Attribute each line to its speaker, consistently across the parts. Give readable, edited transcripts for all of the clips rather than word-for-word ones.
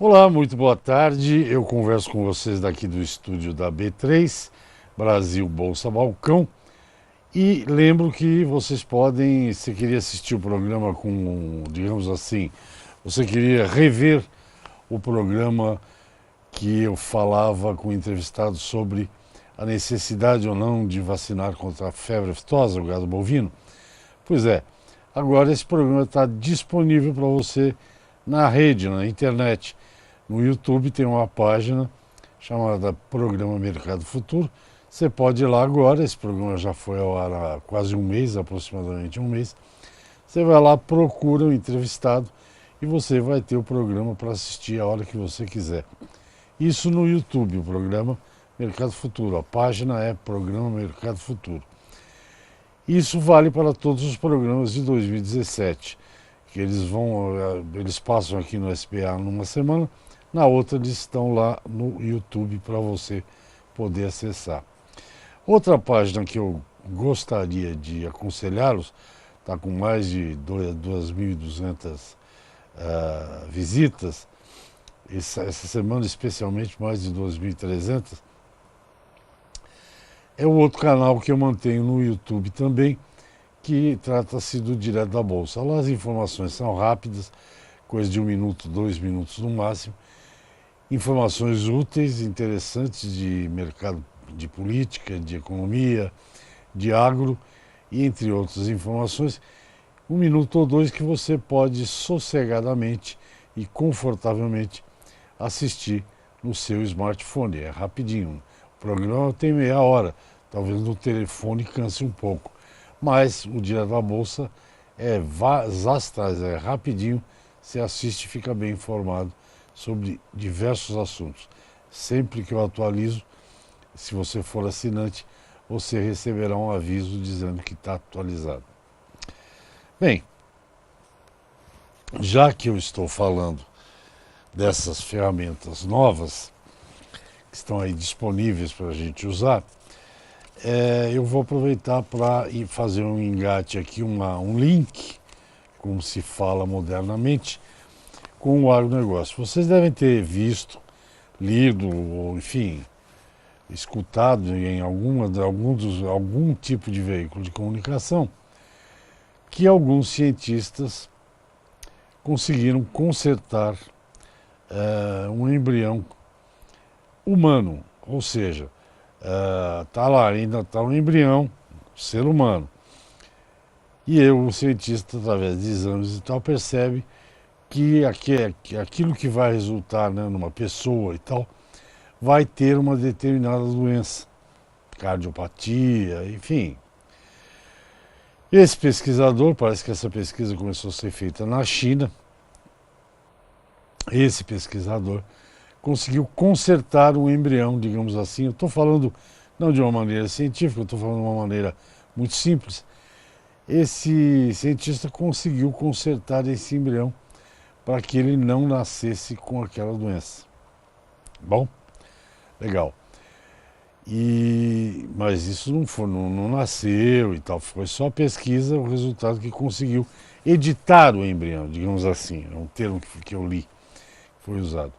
Speaker 1: Olá, muito boa tarde. Eu converso com vocês daqui do estúdio da B3, Brasil Bolsa Balcão. E lembro que vocês podem, se queria assistir o programa com, digamos assim, você queria rever o programa que eu falava com o entrevistado sobre a necessidade ou não de vacinar contra a febre aftosa, o gado bovino. Pois é, agora esse programa está disponível para você na rede, na internet. No YouTube tem uma página chamada Programa Mercado Futuro. Você pode ir lá agora, esse programa já foi ao ar há quase um mês, aproximadamente um mês. Você vai lá, procura o entrevistado e você vai ter o programa para assistir a hora que você quiser. Isso no YouTube, o programa Mercado Futuro. A página é Programa Mercado Futuro. Isso vale para todos os programas de 2017, que eles passam aqui no SBA numa semana, na outra eles estão lá no YouTube para você poder acessar. Outra página que eu gostaria de aconselhá-los, está com mais de 2.200 visitas, essa semana especialmente mais de 2.300, é o outro canal que eu mantenho no YouTube também, que trata-se do Direto da Bolsa. Lá as informações são rápidas, coisa de 1 minuto, 2 minutos no máximo. Informações úteis, interessantes de mercado, de política, de economia, de agro e entre outras informações. 1 minuto ou dois que você pode sossegadamente e confortavelmente assistir no seu smartphone. É rapidinho. O programa tem meia hora, talvez no telefone canse um pouco. Mas o Direto da Bolsa é vastaz, é rapidinho, você assiste e fica bem informado sobre diversos assuntos. Sempre que eu atualizo, se você for assinante, você receberá um aviso dizendo que está atualizado. Bem, já que eu estou falando dessas ferramentas novas, que estão aí disponíveis para a gente usar, eu vou aproveitar para fazer um engate aqui, um link, como se fala modernamente, com o agronegócio. Vocês devem ter visto, lido, ou enfim, escutado em algum tipo de veículo de comunicação, que alguns cientistas conseguiram consertar um embrião humano, ou seja, está lá, ainda está um embrião, ser humano. E o cientista, através de exames e tal, percebe que aquilo que vai resultar, né, numa pessoa e tal, vai ter uma determinada doença, cardiopatia, enfim. Esse pesquisador, parece que essa pesquisa começou a ser feita na China, esse pesquisador conseguiu consertar um embrião, digamos assim. Eu estou falando não de uma maneira científica, eu estou falando de uma maneira muito simples. Esse cientista conseguiu consertar esse embrião para que ele não nascesse com aquela doença. Bom, legal. Mas isso não nasceu e tal, foi só pesquisa, o resultado que conseguiu editar o embrião, digamos assim, é um termo que eu li, foi usado.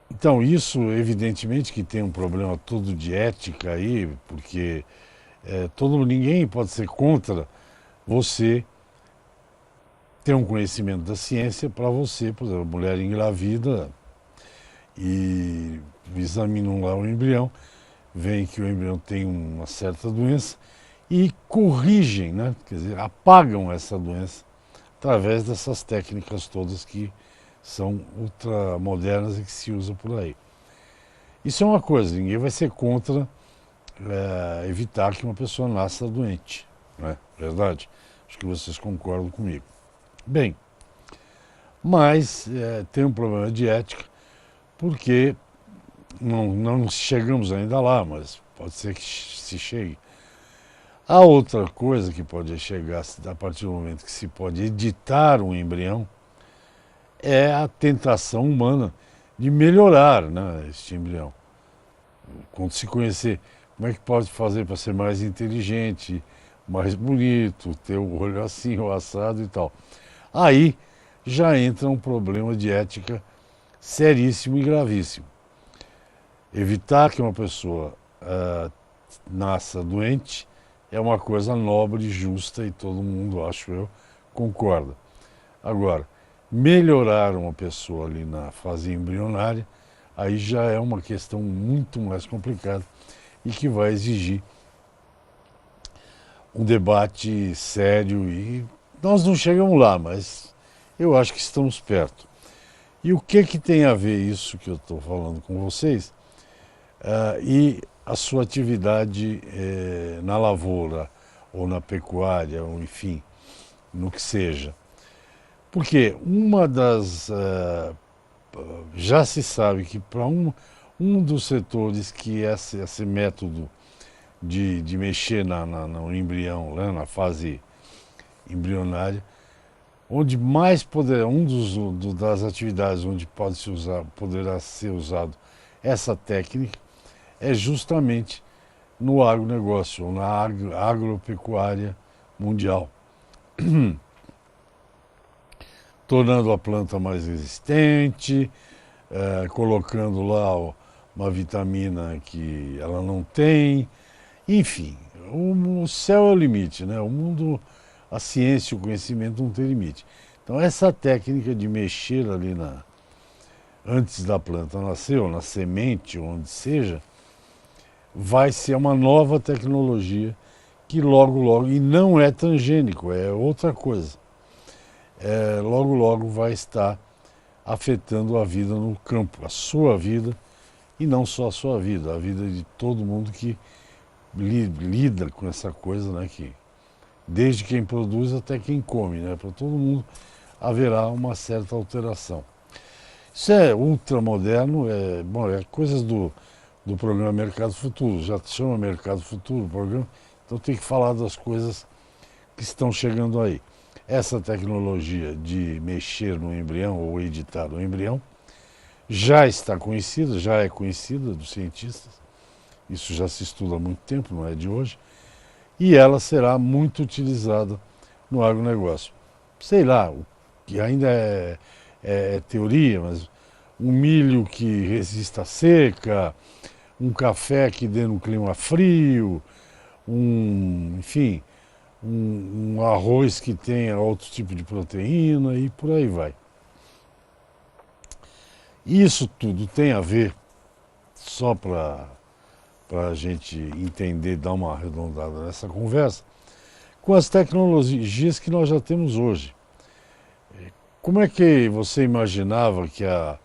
Speaker 1: Então, isso, evidentemente, que tem um problema todo de ética aí, porque ninguém pode ser contra você ter um conhecimento da ciência para você, por exemplo, a mulher engravida e examinam lá o embrião, veem que o embrião tem uma certa doença e corrigem, né? Quer dizer, apagam essa doença através dessas técnicas todas que são ultramodernas e que se usam por aí. Isso é uma coisa, ninguém vai ser contra evitar que uma pessoa nasça doente, não é verdade? Acho que vocês concordam comigo. Bem, mas tem um problema de ética, porque não chegamos ainda lá, mas pode ser que se chegue. A outra coisa que pode chegar a partir do momento que se pode editar um embrião é a tentação humana de melhorar, né, este embrião. Quando se conhecer como é que pode fazer para ser mais inteligente, mais bonito, ter o olho assim, o assado e tal. Aí já entra um problema de ética seríssimo e gravíssimo. Evitar que uma pessoa nasça doente é uma coisa nobre, justa e todo mundo, acho eu, concorda. Agora, melhorar uma pessoa ali na fase embrionária, aí já é uma questão muito mais complicada e que vai exigir um debate sério e nós não chegamos lá, mas eu acho que estamos perto. E o que tem a ver isso que eu estou falando com vocês e a sua atividade na lavoura ou na pecuária, ou enfim, no que seja? Porque uma das... já se sabe que para um dos setores que esse método de mexer no embrião, né, na fase embrionária, onde mais poderá, das atividades onde poderá ser usado essa técnica é justamente no agronegócio, ou na agropecuária mundial, tornando a planta mais resistente, colocando lá uma vitamina que ela não tem, enfim, o céu é o limite, né? O mundo, a ciência e o conhecimento não tem limite. Então essa técnica de mexer ali antes da planta nascer, ou na semente, ou onde seja, vai ser uma nova tecnologia que logo, e não é transgênico, é outra coisa. Logo vai estar afetando a vida no campo, a sua vida, e não só a sua vida, a vida de todo mundo que lida com essa coisa, né, que desde quem produz até quem come, né, para todo mundo haverá uma certa alteração. Isso é ultramoderno, é coisas do programa Mercado Futuro, já chama Mercado Futuro o programa, então tem que falar das coisas que estão chegando aí. Essa tecnologia de mexer no embrião ou editar o embrião já está conhecida, já é conhecida dos cientistas, isso já se estuda há muito tempo, não é de hoje, e ela será muito utilizada no agronegócio. Sei lá, o que ainda é teoria, mas um milho que resista à seca, um café que dê no clima frio, enfim, um arroz que tenha outro tipo de proteína e por aí vai. Isso tudo tem a ver, só para a gente entender, dar uma arredondada nessa conversa, com as tecnologias que nós já temos hoje. Como é que você imaginava que há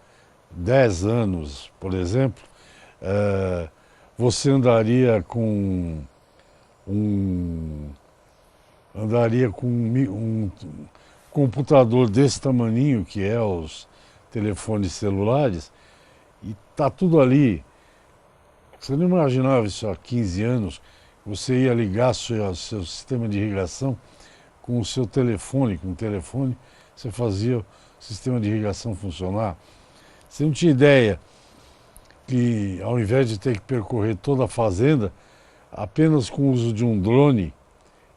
Speaker 1: 10 anos, por exemplo, você andaria com um computador desse tamaninho que é os telefones celulares e tá tudo ali? Você não imaginava isso há 15 anos? Você ia ligar seu sistema de irrigação com o seu telefone, com o telefone você fazia o sistema de irrigação funcionar. Você não tinha ideia que ao invés de ter que percorrer toda a fazenda, apenas com o uso de um drone,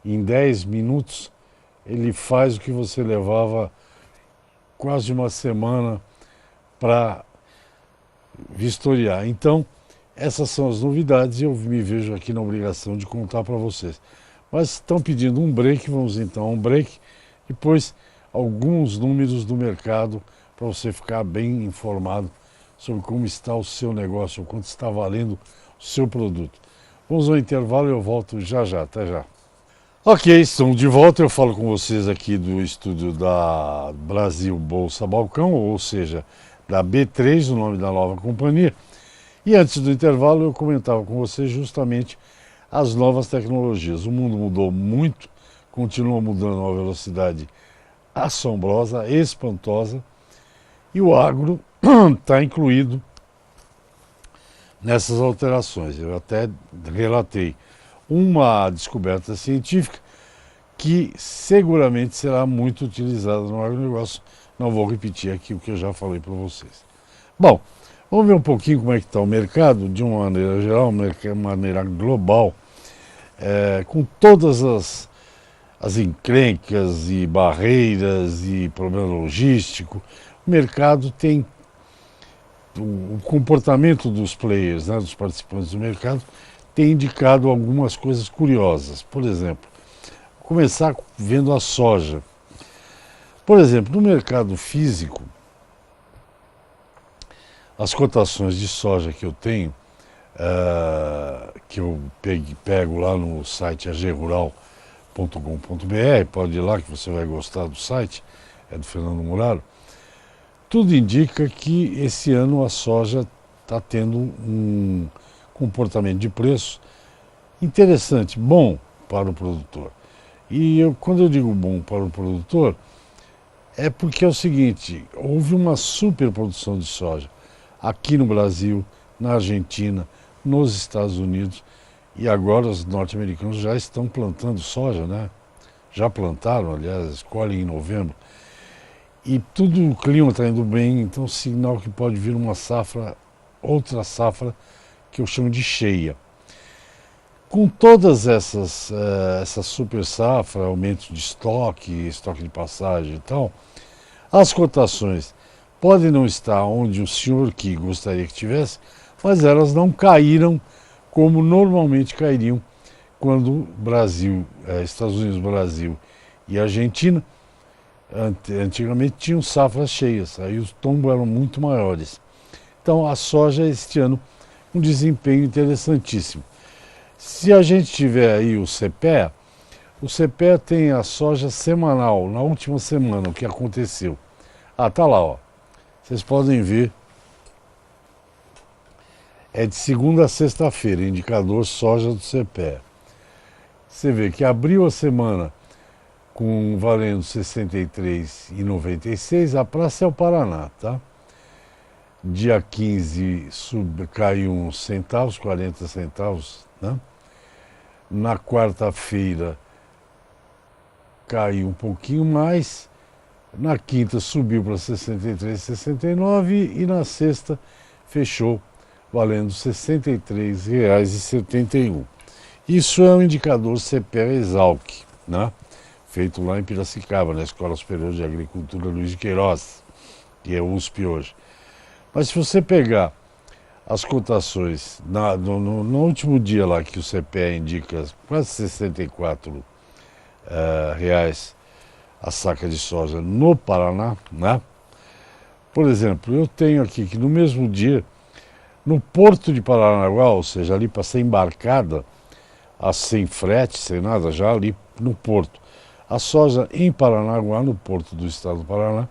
Speaker 1: em 10 minutos, ele faz o que você levava quase uma semana para vistoriar. Então, essas são as novidades e eu me vejo aqui na obrigação de contar para vocês. Mas estão pedindo um break, vamos então a um break. Depois, alguns números do mercado para você ficar bem informado sobre como está o seu negócio, o quanto está valendo o seu produto. Vamos ao intervalo e eu volto já, até já. Ok, estamos de volta, eu falo com vocês aqui do estúdio da Brasil Bolsa Balcão, ou seja, da B3, o nome da nova companhia. E antes do intervalo eu comentava com vocês justamente as novas tecnologias. O mundo mudou muito, continua mudando a uma velocidade assombrosa, espantosa, e o agro está incluído nessas alterações. Eu até relatei uma descoberta científica que seguramente será muito utilizada no agronegócio. Não vou repetir aqui o que eu já falei para vocês. Bom, vamos ver um pouquinho como é que está o mercado, de uma maneira geral, uma maneira global, com todas as encrencas e barreiras e problema logístico. O mercado tem o comportamento dos players, né, dos participantes do mercado, tem indicado algumas coisas curiosas. Por exemplo, vou começar vendo a soja. Por exemplo, no mercado físico, as cotações de soja que eu tenho, que eu pego lá no site agrural.com.br, pode ir lá que você vai gostar do site, é do Fernando Muraro. Tudo indica que esse ano a soja está tendo um comportamento de preço interessante, bom para o produtor. E quando eu digo bom para o produtor, é porque é o seguinte, houve uma superprodução de soja aqui no Brasil, na Argentina, nos Estados Unidos, e agora os norte-americanos já estão plantando soja, né? Já plantaram, aliás, colhem em novembro. E tudo, o clima está indo bem, então sinal que pode vir uma safra, outra safra, que eu chamo de cheia. Com todas essa super safra, aumento de estoque de passagem e tal, as cotações podem não estar onde o senhor que gostaria que tivesse, mas elas não caíram como normalmente cairiam quando Brasil, Estados Unidos, Brasil e Argentina antigamente tinham safras cheias, aí os tombos eram muito maiores. Então a soja este ano um desempenho interessantíssimo. Se a gente tiver aí o CPEA, o CPEA tem a soja semanal, na última semana, o que aconteceu. Tá lá, ó. Vocês podem ver. É de segunda a sexta-feira, indicador soja do CPEA. Você vê que abriu a semana valendo 63,96, a praça é o Paraná, tá? Dia 15 caiu uns centavos, 40 centavos, né? Na quarta-feira caiu um pouquinho mais, na quinta subiu para 63,69 e na sexta fechou valendo R$ 63,71. Isso é um indicador CPEA-Exalc, né? Feito lá em Piracicaba, na Escola Superior de Agricultura Luiz de Queiroz, que é USP hoje. Mas se você pegar as cotações no último dia lá que o CPEA indica quase 64 reais a saca de soja no Paraná, né? Por exemplo, eu tenho aqui que no mesmo dia, no porto de Paranaguá, ou seja, ali para ser embarcada, sem frete, sem nada, já ali no porto, a soja em Paranaguá, no porto do estado do Paraná,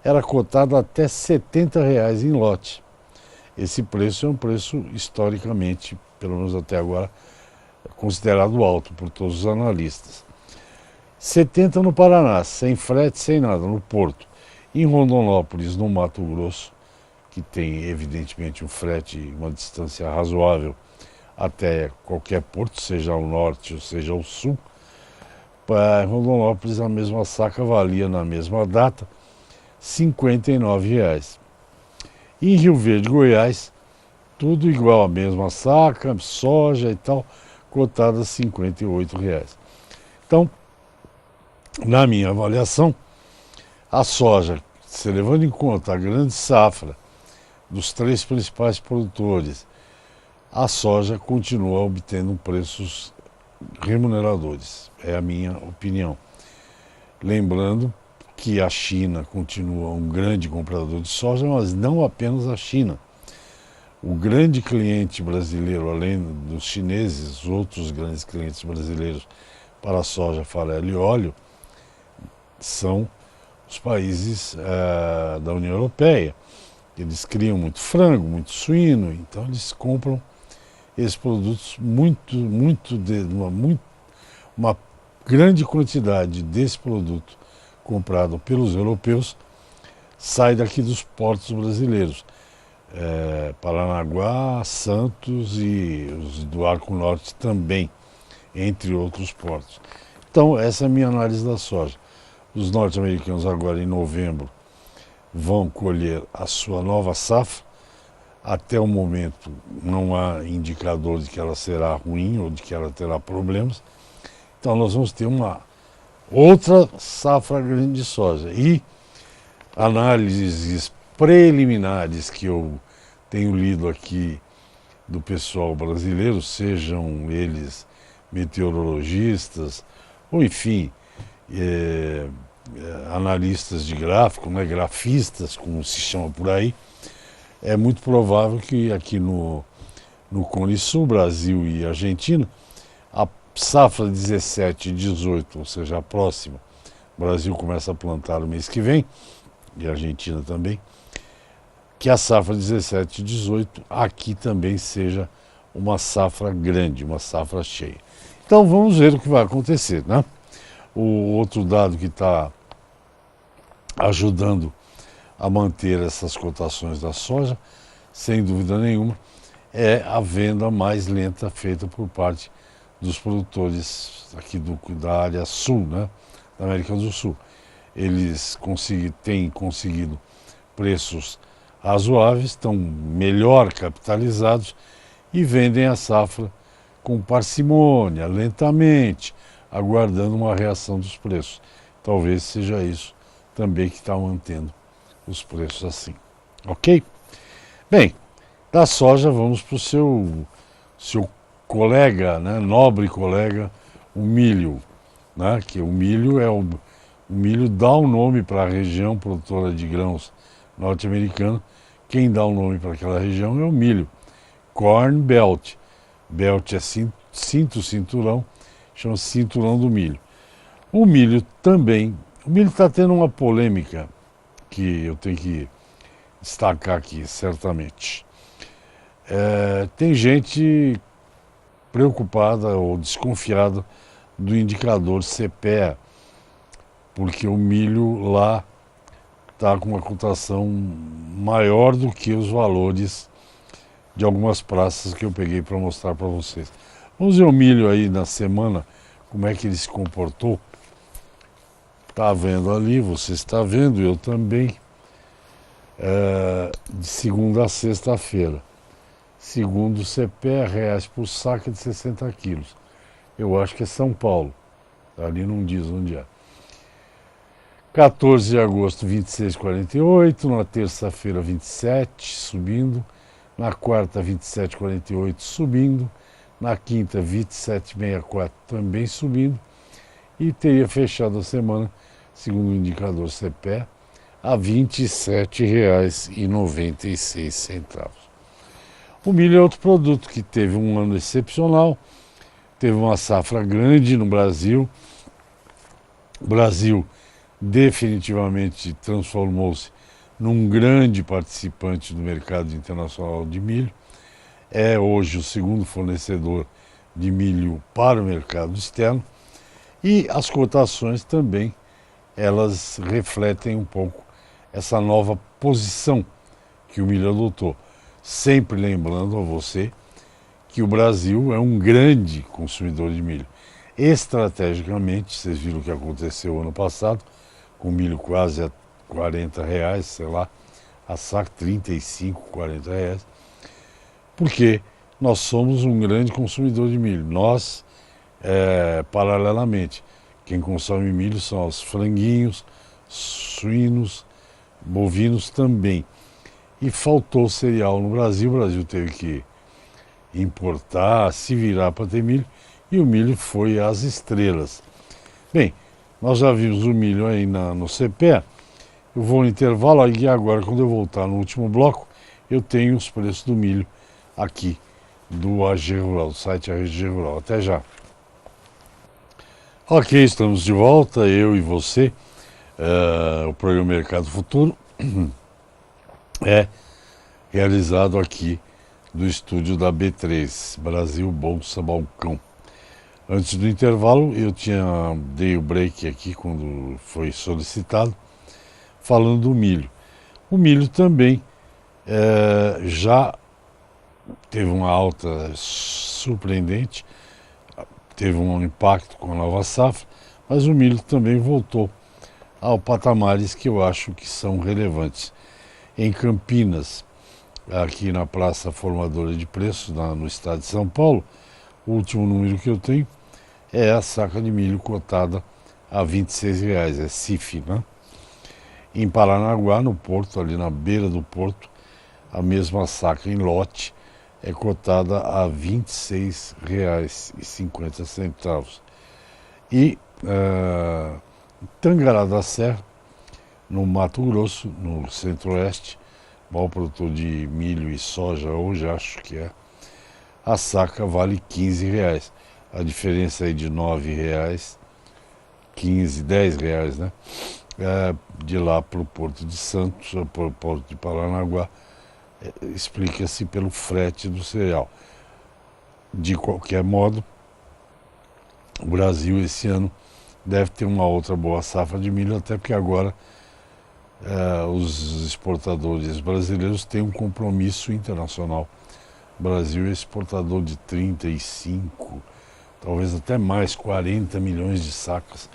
Speaker 1: era cotada até R$ 70 em lote. Esse preço é um preço historicamente, pelo menos até agora, considerado alto por todos os analistas. 70 no Paraná, sem frete, sem nada, no porto. Em Rondonópolis, no Mato Grosso, que tem evidentemente um frete, uma distância razoável até qualquer porto, seja ao norte ou seja ao sul. Para Rondonópolis a mesma saca valia na mesma data R$ 59. Em Rio Verde, Goiás, tudo igual, a mesma saca, soja e tal, cotada R$ 58. Então, na minha avaliação, a soja, se levando em conta a grande safra dos três principais produtores, a soja continua obtendo preços remuneradores, é a minha opinião. Lembrando que a China continua um grande comprador de soja, mas não apenas a China. O grande cliente brasileiro, além dos chineses, os outros grandes clientes brasileiros para a soja, farelo e óleo, são os países da União Europeia. Eles criam muito frango, muito suíno, então eles compram esses produtos uma grande quantidade desse produto comprado pelos europeus sai daqui dos portos brasileiros. Paranaguá, Santos e os do Arco Norte também, entre outros portos. Então, essa é a minha análise da soja. Os norte-americanos agora em novembro vão colher a sua nova safra. Até o momento não há indicador de que ela será ruim ou de que ela terá problemas. Então nós vamos ter uma outra safra grande de soja. E análises preliminares que eu tenho lido aqui do pessoal brasileiro, sejam eles meteorologistas, ou enfim, analistas de gráfico, né, grafistas, como se chama por aí, é muito provável que aqui no Cone Sul, Brasil e Argentina, a safra 17 e 18, ou seja, a próxima, o Brasil começa a plantar no mês que vem, e a Argentina também, que a safra 17 e 18 aqui também seja uma safra grande, uma safra cheia. Então vamos ver o que vai acontecer, né? O outro dado que está ajudando a manter essas cotações da soja, sem dúvida nenhuma, é a venda mais lenta feita por parte dos produtores aqui da área sul, né, da América do Sul. Eles têm conseguido preços razoáveis, estão melhor capitalizados e vendem a safra com parcimônia, lentamente, aguardando uma reação dos preços. Talvez seja isso também que está mantendo os preços assim. Ok? Bem, da soja vamos para o seu colega, né, nobre colega, o milho. Né, que o milho o milho dá o nome para a região produtora de grãos norte-americana. Quem dá o nome para aquela região é o milho. Corn Belt. Belt é cinto, cinturão, chama cinturão do milho. O milho também. O milho está tendo uma polêmica que eu tenho que destacar aqui, certamente. Tem gente preocupada ou desconfiada do indicador CPEA, porque o milho lá está com uma cotação maior do que os valores de algumas praças que eu peguei para mostrar para vocês. Vamos ver o milho aí na semana, como é que ele se comportou. Está vendo ali, você está vendo, eu também, de segunda a sexta-feira. Segundo o CPEA, reais por saca de 60 quilos. Eu acho que é São Paulo, ali não diz onde é. 14 de agosto, 26,48, na terça-feira, 27, subindo, na quarta, 27,48, subindo, na quinta, 27,64, também subindo, e teria fechado a semana, segundo o indicador CPEA, a R$ 27,96. O milho é outro produto que teve um ano excepcional, teve uma safra grande no Brasil. O Brasil definitivamente transformou-se num grande participante do mercado internacional de milho. É hoje o segundo fornecedor de milho para o mercado externo. E as cotações também, elas refletem um pouco essa nova posição que o milho adotou. Sempre lembrando a você que o Brasil é um grande consumidor de milho. Estrategicamente, vocês viram o que aconteceu ano passado, com milho quase a R$ 40, sei lá, a saca 35, R$ 40, porque nós somos um grande consumidor de milho. Nós, paralelamente, quem consome milho são os franguinhos, suínos, bovinos também. E faltou cereal no Brasil, o Brasil teve que importar, se virar para ter milho, e o milho foi às estrelas. Bem, nós já vimos o milho aí no CPEA. Eu vou no intervalo e agora, quando eu voltar no último bloco, eu tenho os preços do milho aqui do AG Rural, do site AG Rural. Até já. Ok, estamos de volta, eu e você. O programa Mercado Futuro é realizado aqui do estúdio da B3, Brasil Bolsa Balcão. Antes do intervalo, dei o break aqui quando foi solicitado, falando do milho. O milho também já teve uma alta surpreendente, teve um impacto com a nova safra, mas o milho também voltou a patamares que eu acho que são relevantes. Em Campinas, aqui na Praça Formadora de Preços, no estado de São Paulo, o último número que eu tenho é a saca de milho cotada a R$ 26, é CIF, né? Em Paranaguá, no porto, ali na beira do porto, a mesma saca em lote é cotada a R$ 26,50. E Tangará da Serra, no Mato Grosso, no centro-oeste, maior produtor de milho e soja, hoje acho que é, a saca vale R$ 15. A diferença aí de R$ 9, 15, R$ 10, né? De lá para o Porto de Santos, para o Porto de Paranaguá, explica-se pelo frete do cereal. De qualquer modo, o Brasil esse ano deve ter uma outra boa safra de milho, até porque agora os exportadores brasileiros têm um compromisso internacional. O Brasil é exportador de 35, talvez até mais, 40 milhões de sacas,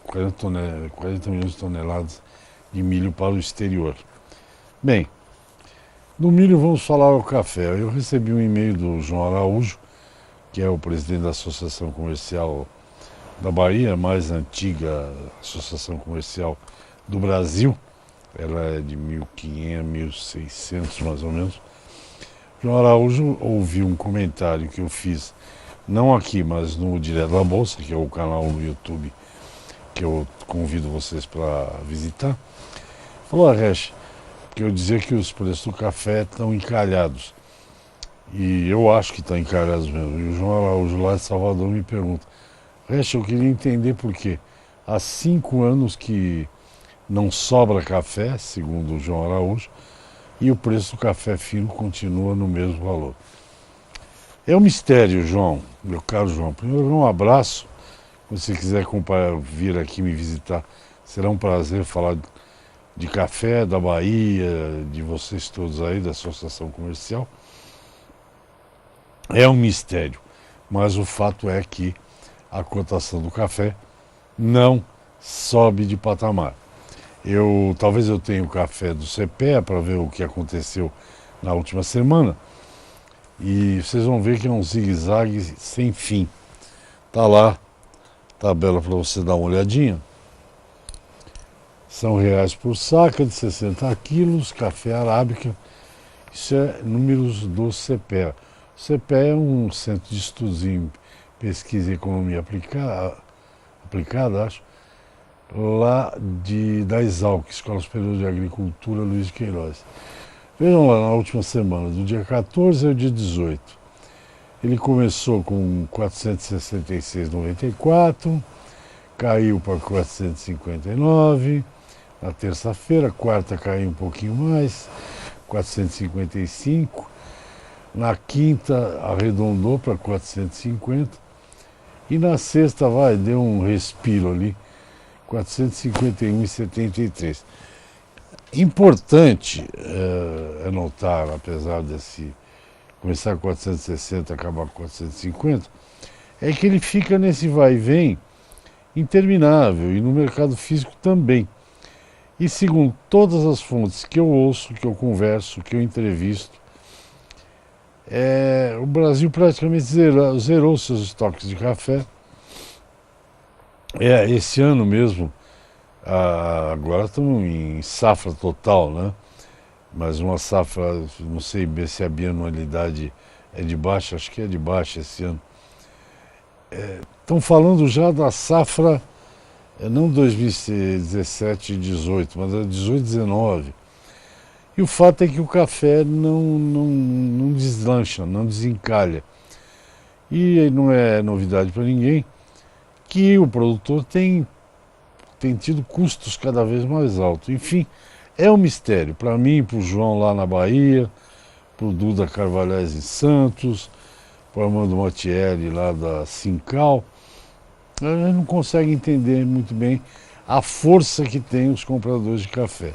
Speaker 1: 40 milhões de toneladas de milho para o exterior. Bem, do milho vamos falar ao café. Eu recebi um e-mail do João Araújo, que é o presidente da Associação Comercial da Bahia, a mais antiga associação comercial do Brasil. Ela é de 1500, 1600 mais ou menos. João Araújo ouviu um comentário que eu fiz, não aqui, mas no Direto da Bolsa, que é o canal no YouTube que eu convido vocês para visitar. Falou, Resch, que eu dizia que os preços do café estão encalhados. E eu acho que estão encalhados mesmo. E o João Araújo lá de Salvador me pergunta, Resch, eu queria entender por quê. Há 5 anos que não sobra café, segundo o João Araújo, e o preço do café fino continua no mesmo valor. É um mistério, João, meu caro João. Primeiro, um abraço. Se você quiser vir aqui me visitar, será um prazer falar de café, da Bahia, de vocês todos aí, da Associação Comercial. É um mistério, mas o fato é que a cotação do café não sobe de patamar. Talvez eu tenha o café do CPEA para ver o que aconteceu na última semana, e vocês vão ver que é um zigue-zague sem fim. Tá lá, tabela para você dar uma olhadinha. São reais por saca de 60 quilos, café arábica. Isso é números do CPEA. O CPEA é um centro de estudos em pesquisa e economia aplicada, acho, lá da Exalc, Escola Superior de Agricultura Luiz de Queiroz. Vejam lá, na última semana, do dia 14 ao dia 18. Ele começou com 466,94, caiu para 459, na terça-feira, quarta caiu um pouquinho mais, 455, na quinta arredondou para 450, e na sexta deu um respiro ali, 451,73. Importante é notar, apesar desse começar com 460 e acabar com 450, é que ele fica nesse vai e vem interminável, e no mercado físico também. E segundo todas as fontes que eu ouço, que eu converso, que eu entrevisto, o Brasil praticamente zerou seus estoques de café. Esse ano mesmo, agora estamos em safra total, né? Mas uma safra, não sei se a bianualidade é de baixa, acho que é de baixa esse ano. Estão falando já da safra, não 2017 e 18, mas a 18 e 19. E o fato é que o café não deslancha, não desencalha. E não é novidade para ninguém que o produtor tem tido custos cada vez mais altos. Enfim, é um mistério para mim, para o João lá na Bahia, para o Duda Carvalhais em Santos, para o Armando Mattielli lá da Sincal. A gente não consegue entender muito bem a força que tem os compradores de café.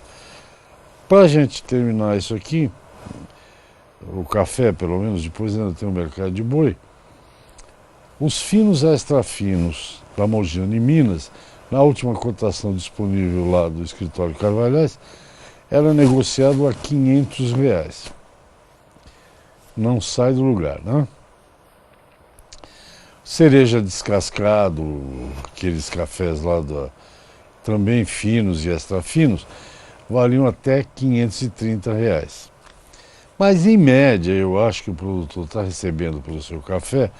Speaker 1: Para a gente terminar isso aqui, o café, pelo menos, depois ainda tem o mercado de boi, os finos extra finos da Mogiana em Minas, na última cotação disponível lá do escritório Carvalhais, era negociado a R$ 500. Não sai do lugar, né? Cereja descascado, aqueles cafés lá também finos e extra finos, valiam até R$ 530. Mas em média eu acho que o produtor está recebendo pelo seu café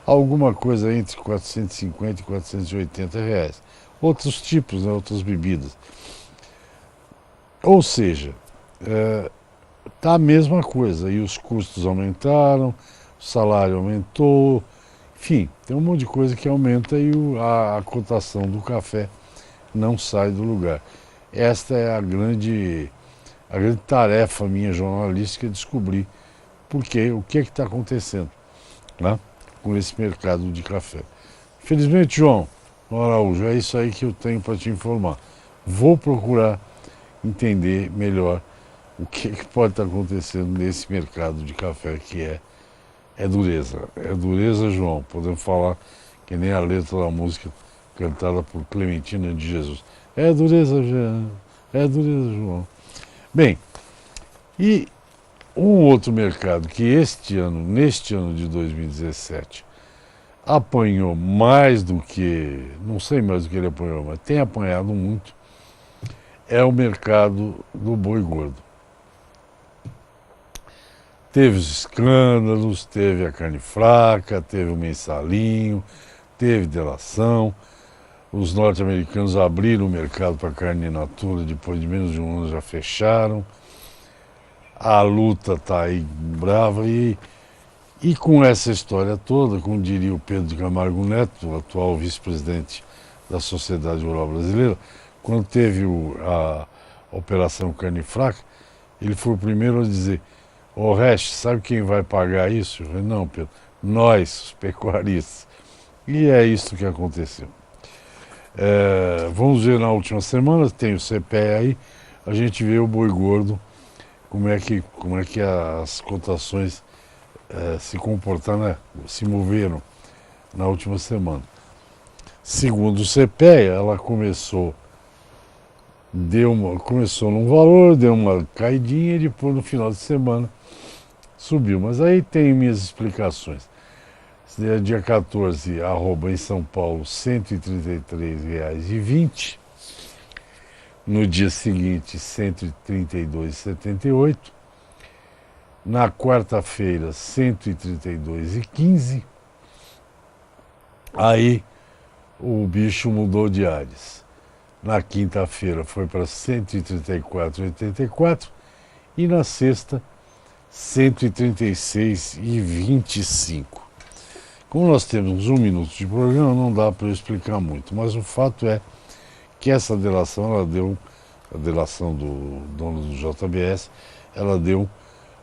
Speaker 1: alguma coisa entre R$ 450 e R$ 480. Outros tipos, né, outras bebidas. Ou seja, tá a mesma coisa. E os custos aumentaram, o salário aumentou, enfim, tem um monte de coisa que aumenta e a cotação do café não sai do lugar. Esta é a grande tarefa minha jornalística, é descobrir o que é que está acontecendo, né, com esse mercado de café. Infelizmente, João Araújo, é isso aí que eu tenho para te informar. Vou procurar entender melhor o que pode estar acontecendo nesse mercado de café que é dureza. É dureza, João. Podemos falar que nem a letra da música cantada por Clementina de Jesus. É dureza, João. É dureza, João. Bem, e um outro mercado que neste ano de 2017, apanhou mais do que, não sei mais do que ele apanhou, mas tem apanhado muito, é o mercado do boi gordo. Teve os escândalos, teve a carne fraca, teve o mensalinho, teve delação. Os norte-americanos abriram o mercado para carne in natura, depois de menos de um ano já fecharam. A luta está aí brava e com essa história toda, como diria o Pedro de Camargo Neto, o atual vice-presidente da Sociedade Rural Brasileira, quando teve a Operação Carne Fraca, ele foi o primeiro a dizer: ô Resch, sabe quem vai pagar isso? Eu falei: não, Pedro, nós, os pecuaristas. E é isso que aconteceu. Vamos ver na última semana, tem o CPE aí, a gente vê o boi gordo, como é que as cotações se comportaram, né, se moveram na última semana. Segundo o CPEA, ela começou num valor, deu uma caidinha e depois no final de semana subiu. Mas aí tem minhas explicações. Dia 14, arroba em São Paulo, R$ 133,20. No dia seguinte, R$ 132,78. Na quarta-feira, R$ 132,15. Aí o bicho mudou de ares. Na quinta-feira foi para R$ 134,84 e na sexta, R$ 136,25. Como nós temos 1 minuto de programa, não dá para eu explicar muito, mas o fato é que essa delação, a delação do dono do JBS, ela deu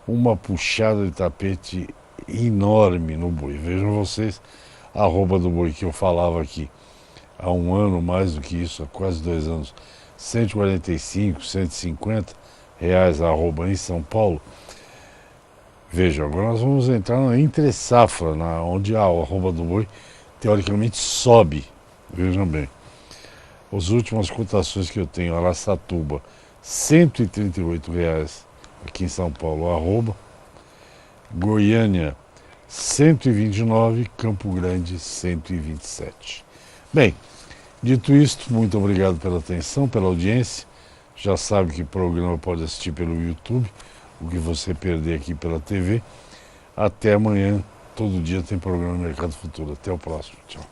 Speaker 1: uma puxada de tapete enorme no boi. Vejam vocês, a arroba do boi que eu falava aqui há um ano, mais do que isso, há quase 2 anos, R$ 145, R$ 150 a arroba em São Paulo. Vejam, agora nós vamos entrar na entre-safra, onde a arroba do boi teoricamente sobe. Vejam bem, as últimas cotações que eu tenho, Araçatuba, R$ 138 aqui em São Paulo, arroba. Goiânia, 129, Campo Grande, 127. Bem, dito isto, muito obrigado pela atenção, pela audiência. Já sabe que o programa pode assistir pelo YouTube, o que você perder aqui pela TV. Até amanhã, todo dia tem programa Mercado Futuro. Até o próximo, tchau.